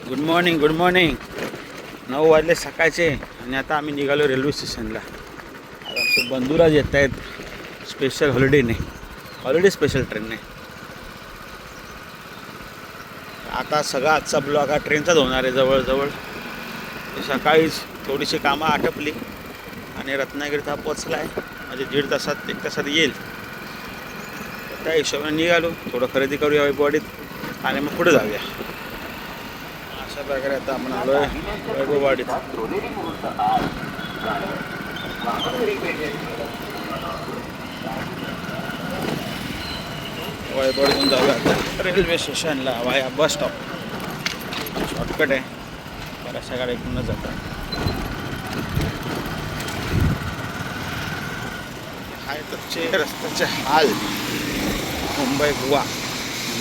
Good morning, good morning. 9 वाजले सकाळचे आणि आता आम्ही निघालो रेल्वे स्टेशनला. आता आमचे बंधुराज येत आहेत स्पेशल हॉलिडे स्पेशल ट्रेनने. आता सगळा आजचा ब्लॉग हा ट्रेनचाच होणार आहे जवळजवळ. सकाळीच थोडीशी कामं आटपली आणि रत्नागिरीत हा पोचला आहे. म्हणजे 1.5 तासात 1 तासात येईल. त्या हिशोबाने निघालो, थोडं खरेदी करूया वैभववाडीत आणि मग पुढे जाऊया. अशा प्रकारे आता आपण आलो आहे वैभववाडीत. वैभववाडीतून जाऊया आता रेल्वे स्टेशनला वाया बस स्टॉप. शॉर्टकट आहे, बऱ्याचशा गाड्या इकडूनच जातात. हाय तर रस्त्याचे हाल. मुंबई गोवा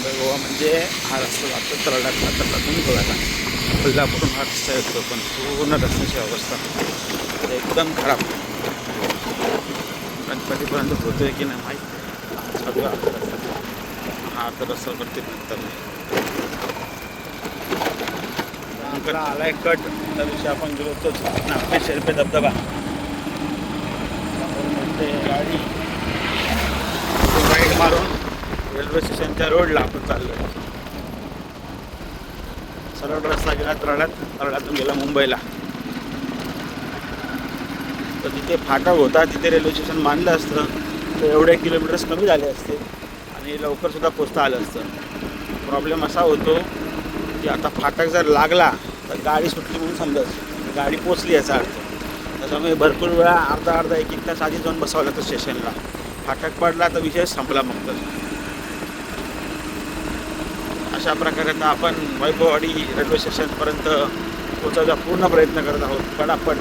म्हणजे हा रस्ता जातो तरडातून गोव्याला. कोल्हापूरून हा रस्ता येतो, पण पूर्ण रस्त्याची अवस्था एकदम खराब. गणपतीपर्यंत होतोय की नाही माहीत. चालू हा तर रस्ता करते नंतर आलाय कट. त्या दिवशी आपण गेलो होतो नागपूर शेरपे धबधबा. गाडी राईड मारून रेल्वे स्टेशनच्या रोडला आपण चाललो. सरळ रस्ता गेला तरडातून गेला मुंबईला. तर तिथे फाटक होता, तिथे रेल्वे स्टेशन बांधलं असतं तर एवढे किलोमीटर्स कमी झाले असते आणि लवकरसुद्धा पोचता आलं असतं. प्रॉब्लेम असा होतो की आता फाटक जर लागला तर गाडी सुटली म्हणून समजायचं, गाडी पोचली याचा अर्थ. त्याच्यामुळे भरपूर वेळा अर्धा 1 तास आधी जाऊन बसावं लागतं स्टेशनला. फाटक पडला तर विषय संपला मग. तर अशा प्रकारे आता आपण वैभववाडी रेल्वे स्टेशनपर्यंत पोचायचा पूर्ण प्रयत्न करत आहोत पटापट.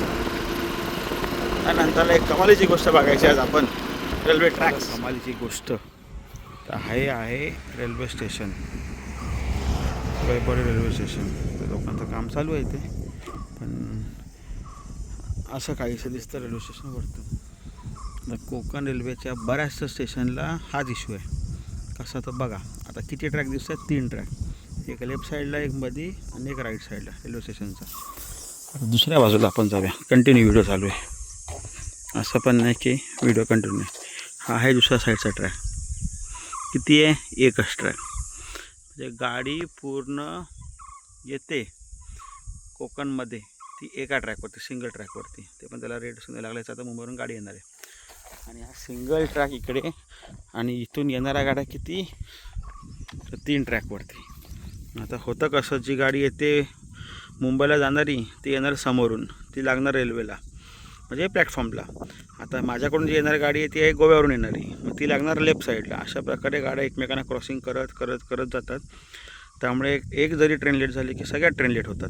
त्यानंतर एक कमालीची गोष्ट बघायची आज आपण. रेल्वे ट्रॅक कमालीची गोष्ट तर आहे railway station, Vaibhavwadi railway station. तर लोकांचं काम चालू आहे ते, पण असं काहीसं दिसतं रेल्वे स्टेशनवरतं. कोकण रेल्वेच्या बऱ्याचशा स्टेशनला हाच इश्यू आहे. कसा तर बघा आता किती ट्रॅक दिसत आहेत. 3 ट्रॅक, एक लेफ्ट साईडला, एक मध्ये आणि एक राईट साईडला रेल्वे स्टेशनचा. आता दुसऱ्या बाजूला आपण जाऊया. कंटिन्यू व्हिडिओ चालू आहे, असं पण नाही की व्हिडिओ कंटिन्यू नाही. हा आहे दुसऱ्या साईडचा ट्रॅक. किती आहे? एकच ट्रॅक. म्हणजे गाडी पूर्ण येते कोकणमध्ये ती एका ट्रॅकवरती, सिंगल ट्रॅकवरती. ते पण त्याला रेट लागल्याचं. आता मुंबईवरून गाडी येणार आहे आणि हा सिंगल ट्रॅक इकडे आणि इथून येणाऱ्या गाड्या किती? तर 3 ट्रॅकवरती. आता होतं कसं, जी गाडी येते मुंबईला जाणारी ती येणार समोरून, ती लागणार रेल्वेला म्हणजे प्लॅटफॉर्मला. आता माझ्याकडून जी येणारी गाडी आहे ती आहे गोव्यावरून येणारी, मग ती लागणार लेफ्ट साईडला. अशा प्रकारे गाड्या एकमेकांना क्रॉसिंग करत जातात. त्यामुळे एक जरी ट्रेन लेट झाली की सगळ्या ट्रेन लेट होतात.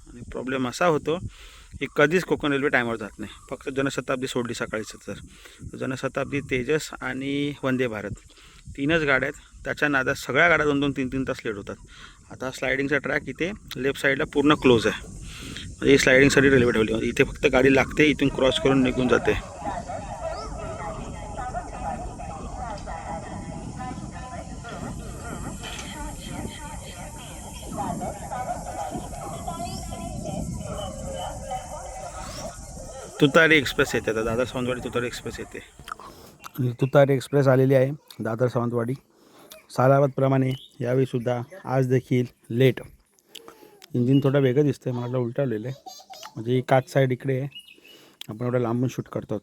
आणि प्रॉब्लेम असा होतो की कधीच कोकण रेल्वे टायमावर जात नाही. फक्त जनशताब्दी सोडली सकाळीच तर जनशताब्दी, तेजस आणि वंदे भारत 3च गाड्या आहेत. त्याच्या नादात सगळ्या गाड्या 2-2, 3-3 तास लेट होतात. आता स्लायडिंगचा ट्रॅक इथे लेफ्ट साईडला पूर्ण क्लोज आहे. म्हणजे स्लायडिंगसाठी रेल्वे ठेवली. इथे फक्त गाडी लागते, इथून क्रॉस करून निघून जाते. तुतारी एक्सप्रेस येते आता, दादर सावंतवाडी तुतारी एक्सप्रेस येते. आणि तुतारी एक्सप्रेस आलेली आहे दादर सावंतवाडी. सालाबादप्रमाणे यावेळीसुद्धा आज देखील लेट. इंजिन थोडं वेगळं दिसतं आहे, मला उलटवलेलं आहे. म्हणजे काच साईड इकडे आहे, आपण एवढं लांबून शूट करतो.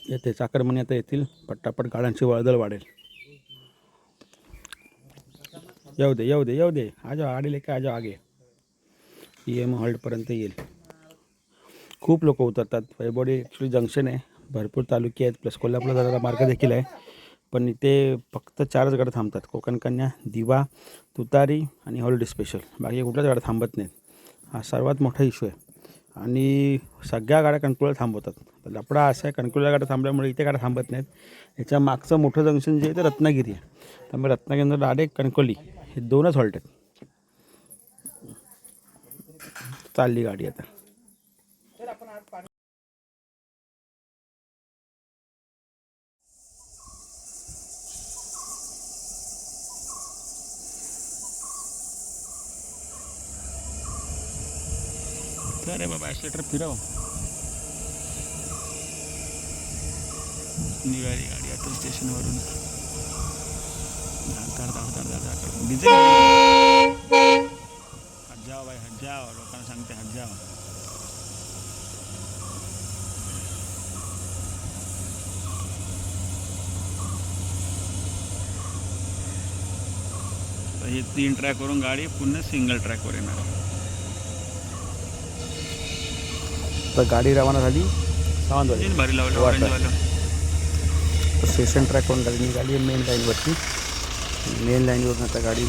येते चाकरमणी आता येतील, पट्टापट गाड्यांची वर्दळ वाढेल. येऊ दे आजो आडी लेके आजो आगे. EM हॉल्टपर्यंत येईल. खूप लोक उतरतात. वैभववाडी ॲक्च्युली जंक्शन आहे, भरपूर तालुके आहेत, प्लस कोल्हापूरला जाणारा मार्ग देखील आहे. पण इथे फक्त 4च गाड्या थांबतात, कोकण कन्या, दिवा, तुतारी आणि हॉलिडे स्पेशल. बाकी कुठल्याच गाड्या थांबत नाहीत. हा सर्वात मोठा इश्यू आहे. आणि सगळ्या गाड्या कणकवलीला थांबवतात. लफडा असा आहे, कणकवलीला गाड्या थांबल्यामुळे इथे गाड्या थांबत नाहीत. याच्या मागचं मोठं जंक्शन जे आहे ते रत्नागिरी आहे. त्यामुळे रत्नागिरीनंतर डायरेक्ट कणकवली हे 2च हॉल्ट आहेत. चालली गाडी आता. अरे बाबा ॲक्सिलेटर फिरव. निघाली गाडी आता स्टेशनवरून. डिझेल हजाव बाई हजाव, लोकांना सांगते हजाव. ही 3 ट्रॅकवरून गाडी पुन्हा सिंगल ट्रॅकवर येणार. तर गाडी रवाना झाली सावंतवाडी. भारी लावलं ऑरेंजवालं. स्टेशन ट्रॅकवरून गाडी निघाली मेन लाईनवरती. मेन लाईनवरून आता गाडी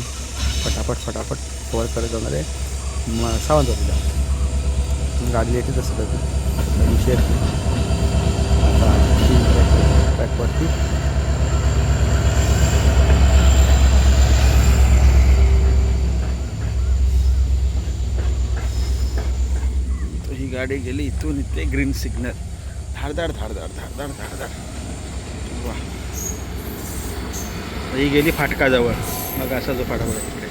फटाफट कवर करत जाणार आहे सावंतवाडीला. गाडी लेट येत असत विषय आता ट्रॅकवरती. ही गाडी गेली इथून इथे ग्रीन सिग्नल. धाडधाड धाडधाड धाडधाड धाडधाड. वा, ही गेली फाटकाजवळ. मग असा जो फाटा बघा इकडे.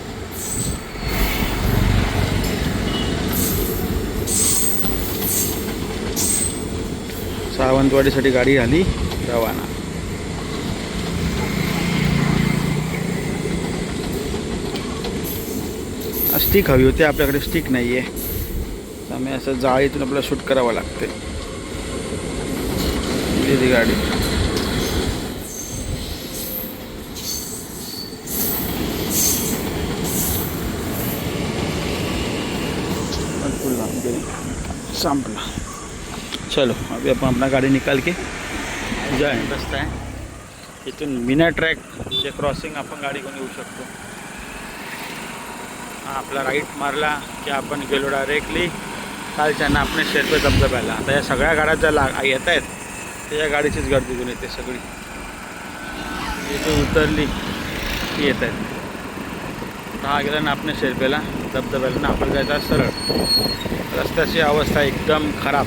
सावंतवाडीसाठी गाडी आली रवाना. स्टिक हवी होती, आपल्याकडे स्टिक नाही आहे. त्यामुळे असं जाळीतून आपल्याला शूट करावं लागते. ती गाडी संपला. चलो अभी अपन अपना गाड़ी निकाल के जाए. रस्ता है इथून मीना ट्रॅक जे क्रॉसिंग आपण गाडी घेऊन येऊ शकतो. आपला राईट मारला की आपण गेलो डायरेक्टली कालच्या नापणे शेरपे धबधब्याला. आता या सगळ्या गाड्या ज्या येत आहेत ते या गाडीचीच गर्दी घेऊन येते सगळी. इथे उतरली की येत आहेत. हा गेला नापणे शेरपेला धबधब्याला ना आपण जायचा सरळ. रस्त्याची अवस्था एकदम खराब.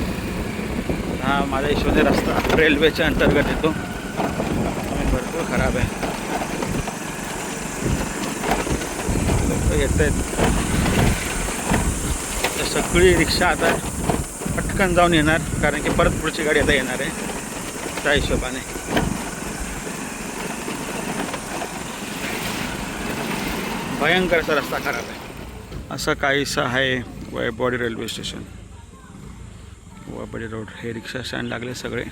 हा माझ्या हिशोबाने रस्ता रेल्वेच्या अंतर्गत येतो. भरपूर खराब आहे. लोक येत आहेत. सगळी रिक्षा आता पटकन जाऊन येणार कारण की परत पुढची गाडी आता येणार आहे त्या हिशोबाने. भयंकर असा रस्ता खराब आहे. असं काहीसं आहे Vaibhavwadi railway station. Vaibhavwadi road हे रिक्षा स्टँड लागले सगळे.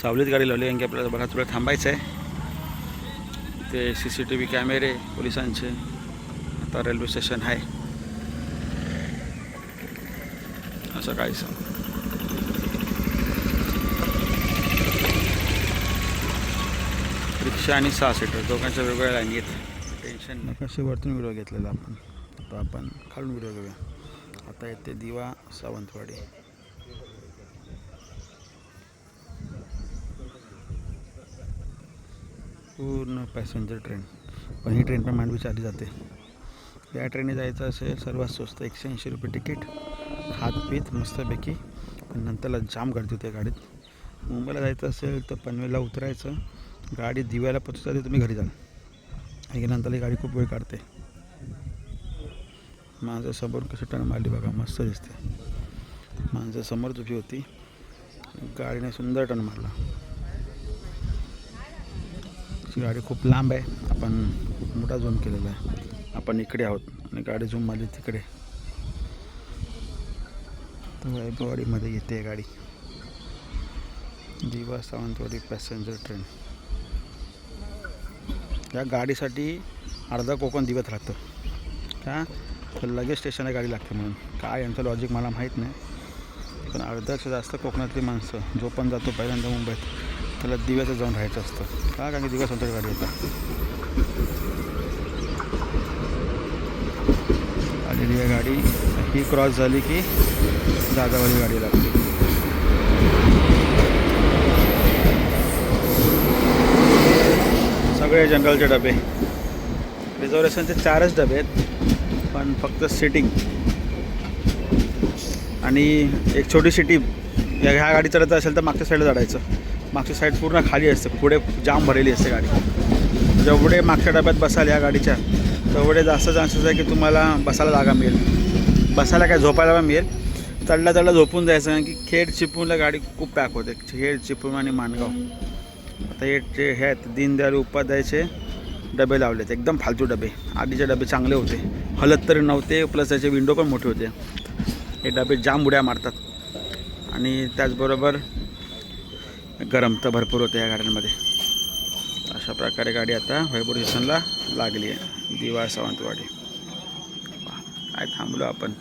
सावलीत गाडी लावली कारण की आपल्याला बराच वेळ थांबायचं आहे. ते CCTV कॅमेरे पोलिसांचे. आता रेल्वे स्टेशन आहे असं काहीसं. रिक्षा आणि 6 सीटर दोघांच्या वेगवेगळ्या लाईनी आहेत. टेन्शन नकाशे वरतून व्हिडिओ घेतलेला आपण. आता आपण खालून व्हिडिओ घेऊया. आता येते दिवा सावंतवाडी. पूर्ण पॅसेंजर ट्रेन. पण ही ट्रेन पण मांडवीच्या आधी जाते. या ट्रेनने जायचं असेल सर्वात स्वस्त 180 रुपये तिकीट. हातपीत मस्तपैकी. पण नंतरला जाम गर्दी होते गाडीत. मुंबईला जायचं असेल तर पनवेलला उतरायचं. गाडी दिव्याला पोचता तुम्ही घरी जाल. आणि नंतर ही गाडी खूप वेळ काढते. माझं समोर कसं टर्न मारली बघा मस्त दिसते. माझं समोरच उभी होती गाडीने सुंदर टर्न मारला. गाडी खूप लांब आहे. आपण मोठा झूम केलेला आहे. आपण इकडे आहोत आणि गाडी झूम मारली तिकडे. वैभववाडीमध्ये येते गाडी. दिवा सावंतवाडी पॅसेंजर ट्रेन. या गाडीसाठी अर्धा कोकण दिवत राहतं का तर लगेच स्टेशनला गाडी लागते म्हणून. काय यांचं लॉजिक मला माहीत नाही. पण अर्ध्यापेक्षा जास्त कोकणातली माणसं जो पण जातो पहिल्यांदा मुंबईत त्याला दिव्याचं जाऊन राहायचं असतं. का कारण की दिव्या संतोष गाडी येतात. आलेली आहे गाडी. ही क्रॉस झाली की दादावाली गाडी लागते. सगळे जनरलचे डबे. रिझर्वेशनचे 4च डबे आहेत पण फक्त सिटिंग आणि एक छोटी सिटी. ह्या गाडी चालत असेल तर मागच्या साईडला चढायचं. मागची साईड पूर्ण खाली असते. पुढे जाम भरलेली असते गाडी. जेवढे मागच्या डब्यात बसाल या गाडीच्या तेवढे जास्त चान्सेस आहे की तुम्हाला बसायला जागा मिळेल. बसायला काय झोपायला पण मिळेल चढला चढला झोपून जायचं, कारण की खेड चिपळूणला गाडी खूप पॅक होते. खेड चिपळूण आणि माणगाव. आता हे आहेत दीनदयाल उपाध्यायचे डबे लावलेत, एकदम फालतू डबे. आधीचे डबे चांगले होते, हलत तरी नव्हते, प्लस त्याचे विंडो पण मोठे होते. हे डबे जाम उड्या मारतात आणि त्याचबरोबर गरम तर भरपूर होते या गाड्यांमध्ये. अशा प्रकारे गाडी आता वैभव स्टेशनला लागली आहे, दिवा सावंतवाडी. काय थांबलो आपण.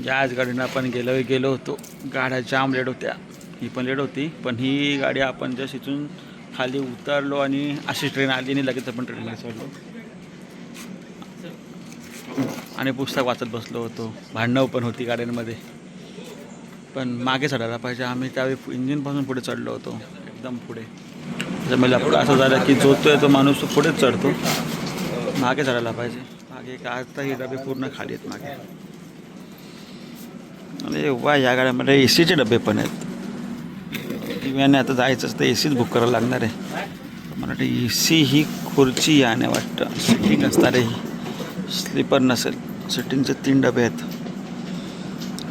ज्याच गाडीनं आपण गेलो होतो, गाड्या जाम लेट होत्या. ही पण लेट होती, पण ही गाडी आपण जस्ट इथून खाली उतरलो आणि अशी ट्रेन आली आणि लगेच आपण ट्रेनला चढलो आणि पुस्तक वाचत बसलो होतो. भांडणं पण होती गाड्यांमध्ये, पण मागे चढायला पाहिजे. आम्ही त्यावेळी इंजिनपासून पुढे चढलो होतो, एकदम पुढे. त्याच्यामुळे पुढं असं झालं की जोतोय तो माणूस तो पुढेच चढतो, मागे चढायला पाहिजे. मागे का आता ही डबे पूर्ण खाली आहेत मागे. अरे वा, या गाड्यामध्ये AC चे डबे पण आहेत. दिव्याने आता जायचं असतं, ACच बुक करायला लागणार आहे. मला वाटतं AC ही खुर्ची याने वाटतं सिटिंग असणार आहे, ही स्लीपर नसेल. सिटिंगचे 3 डबे आहेत.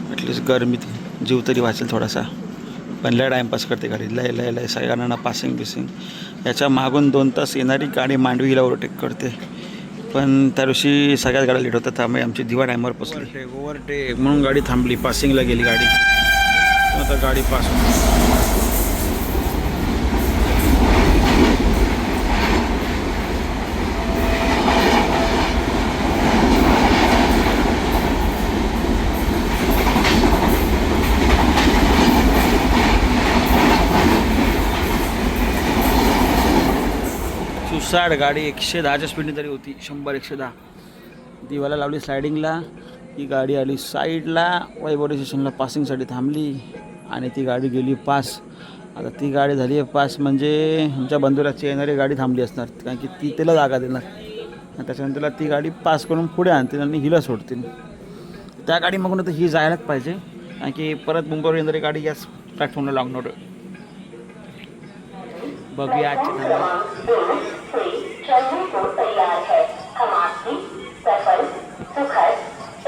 ॲटलिस्ट गरमीत जीव तरी वाचेल थोडासा. पण लय टाईमपास करते गाडी, लय सगळ्यांना पासिंग बिसिंग. याच्या मागून 2 तास येणारी गाडी मांडवीला ओव्हरटेक करते, पण त्या दिवशी सगळ्याच गाड्या लेट होतात, त्यामुळे आमची दिवा टायमवर पोचली. ओव्हरटेक म्हणून गाडी थांबली, पासिंगला गेली गाडी. आता गाडी पास सुसाट गाडी 110च्या स्पीडने तरी होती, 100-110. दिवाला लावली स्लायडिंगला, ही गाडी आली साईडला, वैभव स्टेशनला पासिंगसाठी थांबली आणि ती गाडी गेली पास. आता ती गाडी झाली आहे पास म्हणजे आमच्या बंधुराची येणारी गाडी थांबली असणार, कारण की ती त्याला जागा देणार आणि त्याच्यानंतर ती गाडी पास करून पुढे आणतील आणि हिला सोडतील. त्या गाडी मागून तर ही जायलाच पाहिजे, कारण की परत मुंबईवर येणारी गाडी याच प्लॅटफॉर्मला लागणार. बघूया चलने को तैयार है. हम आपकी सफल, सुखद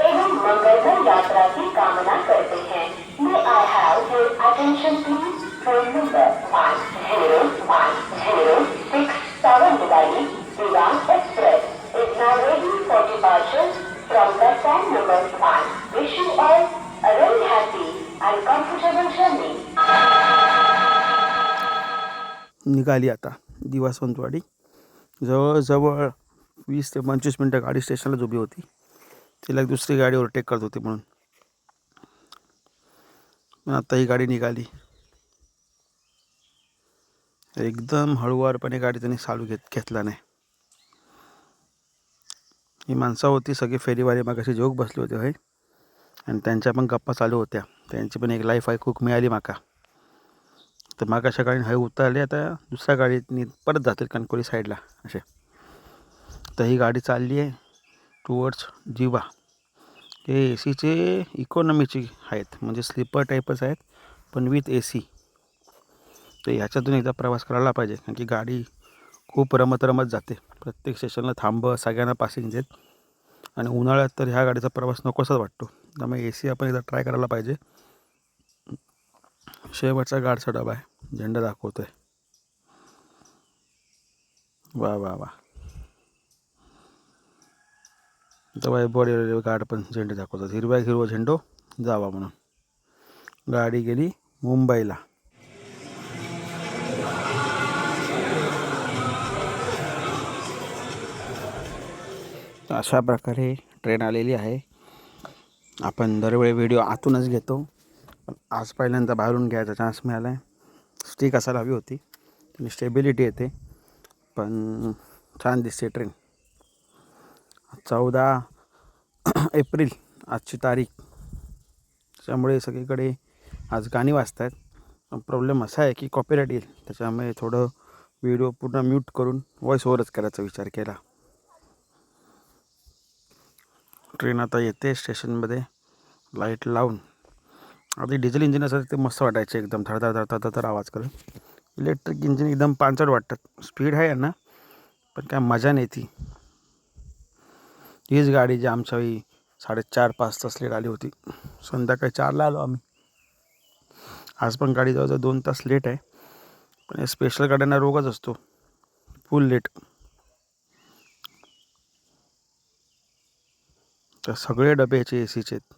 एवं मंगलमय यात्रा की कामना करते हैं. May I have your attention please? Train number 10106 Savanthwadi Diva Express is now ready for departure from the stand number 1. Wish you all a very happy and comfortable journey. निघाली आता दिवा सावंतवाडी. जवळजवळ 20 ते 25 मिनटं गाडी स्टेशनलाच उभी होती. तिला दुसरी गाडी ओव्हरटेक करत होती म्हणून. पण आता ही गाडी निघाली. एकदम हळूवारपणे गाडी त्यांनी चालू घेतला नाही. ही माणसं होती सगळी फेरीवाले, मागाशी जोग बसले होते होय, आणि त्यांच्या पण गप्पा चालू होत्या. त्यांची पण एक लाईफ आहे खूप मिळाली माका. तर मागाशा गाडीने हवे उतरले, आता दुसऱ्या गाडीने परत जातील कणकोली साईडला असे. तर ही गाडी चालली आहे टुवर्ड्स दिवा. हे ACचे इकॉनॉमीची आहेत, म्हणजे स्लीपर टाईपच आहेत पण विथ AC. तर ह्याच्यातून एकदा प्रवास करायला पाहिजे, कारण की गाडी खूप रमत जाते. प्रत्येक स्टेशनला सगळ्यांना पासिंग देत, आणि उन्हाळ्यात तर ह्या गाडीचा प्रवास नकोसाच वाटतो. त्यामुळे AC आपण एकदा ट्राय करायला पाहिजे. शेवटचा गाडचा डबा आहे, झेंडा दाखवतोय. वा वा वा. तर वैभव गाड पण झेंडे दाखवतात, हिरवा झेंडो जावा म्हणून. गाडी गेली मुंबईला. अशा प्रकारे ट्रेन आलेली आहे. आपण दरवेळी व्हिडिओ आतूनच घेतो, पण आज पहिल्यांदा बाहेरून घ्यायचा चान्स मिळाला आहे. स्टिक असायला हवी होती, आणि स्टेबिलिटी येते, पण छान दिसते ट्रेन. 14 एप्रिल आजची तारीख, त्याच्यामुळे सगळीकडे आज गाणी वाजत आहेत. पण प्रॉब्लेम असा आहे की कॉपीराईट येईल, त्याच्यामुळे थोडं व्हिडिओ पूर्ण म्यूट करून व्हॉईस ओव्हरच करायचा विचार केला. ट्रेन आता येते स्टेशनमध्ये, लाईट लावून. आधी डिझेल इंजिन असेल ते मस्त वाटायचे, एकदम धडधड आवाज करत. इलेक्ट्रिक इंजिन एकदम पांचट वाटतात. स्पीड आहे ना, पण काय मजा नाही ती. हीच गाडी जी आमच्या 4:30-5 तास लेट आली होती. संध्याकाळी 4ला आलो आम्ही. आज पण गाडी जवळजवळ 2 तास लेट आहे. पण स्पेशल गाड्यांना रोगच असतो, फुल लेट. तर सगळे डबे याचे ACचे आहेत.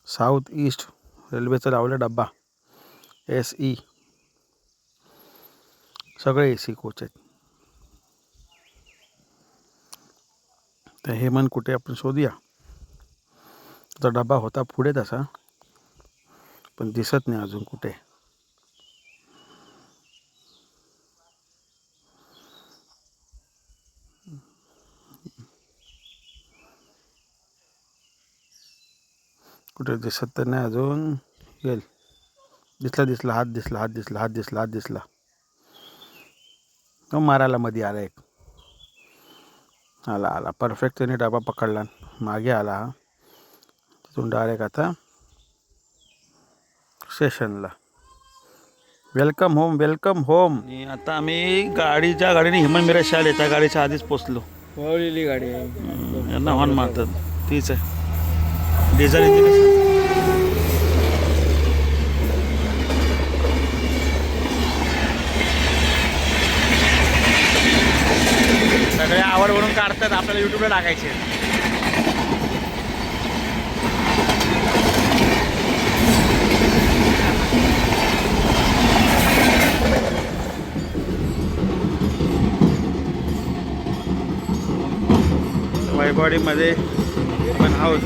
साऊथ ईस्ट रेल्वेचा लावला डब्बा SE, सगळे AC कोच आहेत. तर हेमंत कुठे आपण शोधूया. त्याचा डबा होता पुढे तसा, पण दिसत नाही अजून कुठे. कुठे दिसत तर नाही अजून. येईल. दिसला, हात दिसला. तो मारायला मध्ये आला एक. आला परफेक्ट. त्याने डबा पकडला, मागे आला हा. तिथून डायरेक्ट आता स्टेशनला. Welcome home. आणि आता आम्ही ज्या गाडीने हेमंत मिराशी आले त्या गाडीच्या आधीच पोचलो. पळलेली गाडी आहे. यांना हॉर्न मारतात, तीच आहे. डिझेल इंजिन सगळे आवड म्हणून काढतात, आपल्याला यूट्यूबला टाकायचे. वैभववाडीमध्ये पण हाऊस.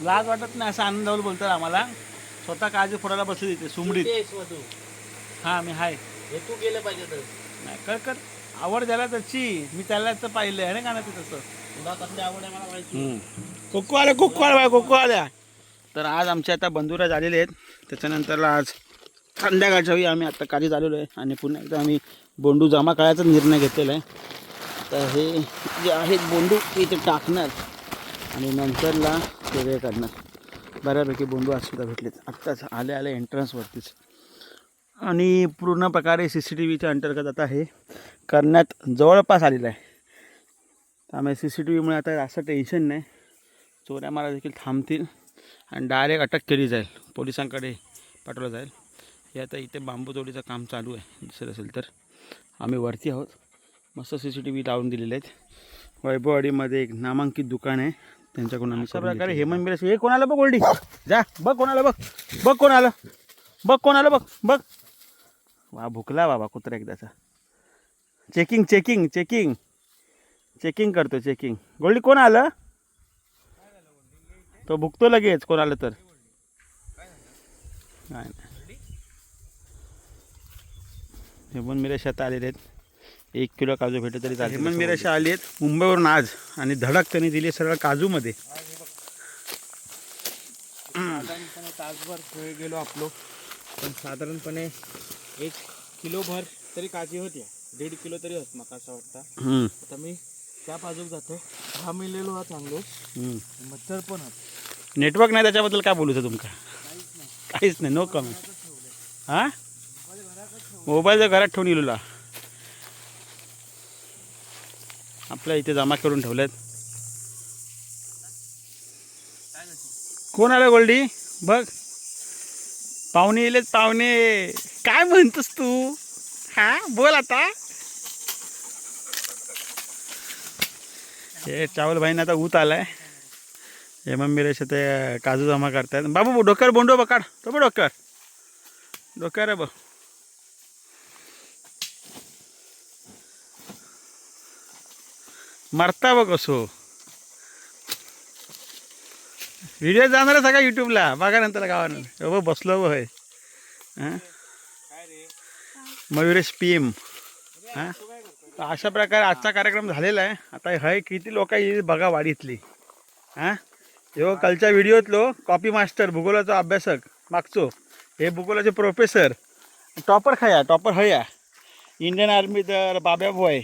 लाज वाटत नाही असं आनंदावर बोलतात आम्हाला. स्वतः काळजी फोडायला बसली तिथे सुमडीत. हां मी हाय. हे तू गेलं पाहिजे तर नाही कर आवड द्यायला त्याची. मी त्याला तर पाहिलं आहे ना गाणं ते तसं. तुला कसली आवड आहे मला माहिती. कोको आल्या. तर आज आमचे आता बंधुराज आलेले आहेत. त्याच्यानंतरला आज संध्याकाळच्या वेळी आम्ही आता काळी झालेलो आहे आणि पुन्हा एकदा आम्ही बोंडू जमा करायचा निर्णय घेतलेला आहे. तर हे जे आहेत बोंडू इथे टाकणार आणि नंतरला वेगळे करणार. बऱ्यापैकी बोंडू आज सुद्धा भेटलेत आत्ताच आले एंट्रन्सवरतीच. आणि पूर्ण प्रकारे CCTVच्या अंतर्गत आता हे करण्यात जवळपास आलेलं आहे. त्यामुळे CCTVमुळे आता जास्त टेन्शन नाही. चोऱ्या मारा देखील थांबतील आणि डायरेक्ट अटक केली जाईल, पोलिसांकडे पाठवलं जाईल. हे आता इथे बांबू तोडीचं काम चालू आहे. दिसत असेल तर आम्ही वरती आहोत. मस्त CCTV लावून दिलेले आहेत. वैभववाडीमध्ये एक नामांकित दुकान आहे, त्यांच्याकडून आम्ही अशा करून प्रकारे घेतलेलं. हेमंत मिरेश हे कोणाला बघ गोल्डी जा बघ कोणाला बघ कोणाला बघ वा भुकला बाबा कुत्रा एकदाचा चेकिंग करतो गोल्डी कोण आलं तो भुकतो लगेच कोण आलं तर नाही हेमंत मिरेश आता आलेले आहेत 1 किलो काजू भेटले तरी चालते. हेमंत मिरेश आले आहेत मुंबईवरून आज आणि धडक त्यांनी दिली सरळ काजूमध्ये. साधारणपणे तासभर खेळ गेलो आपलो पण साधारणपणे 1 किलोभर तरी काजी होती 1.5 किलो तरी होत मका असं वाटतं. आता मी त्या बाजूक जातो 10 मिलेलो हा चांगलो मच्छर पण होत नेटवर्क नाही त्याच्याबद्दल काय बोलू तुमका काहीच नाही नो कमेंट. हां मोबाईल जर घरात ठेवून इलूला आपल्या इथे जमा करून ठेवल्यात. कोण आलं गोल्डी बघ पाहुणे येलेत पाहुणे काय म्हणतोस तू हा बोल आता. हे चावल भाईने आता ऊत आलाय हेमंत मिरेश ते काजू जमा करतायत. बाबू डोक्यावर बोंडो बकाड तो बघ डोक्यावर बघ मरता बघ असो व्हिडिओ जाणार आहे सगळा यूट्यूबला बघा नंतर गावानं बघ बसलो होय हां मयुरेश PM हां अशा प्रकारे आजचा कार्यक्रम झालेला आहे. आता हय किती लोक येईल बघा वाडीतली हां हे कालच्या व्हिडिओतलो कॉपी मास्टर भूगोलाचा अभ्यासक मागचो हे भूगोलाचे प्रोफेसर टॉपर हया इंडियन आर्मी तर बाब्या बॉय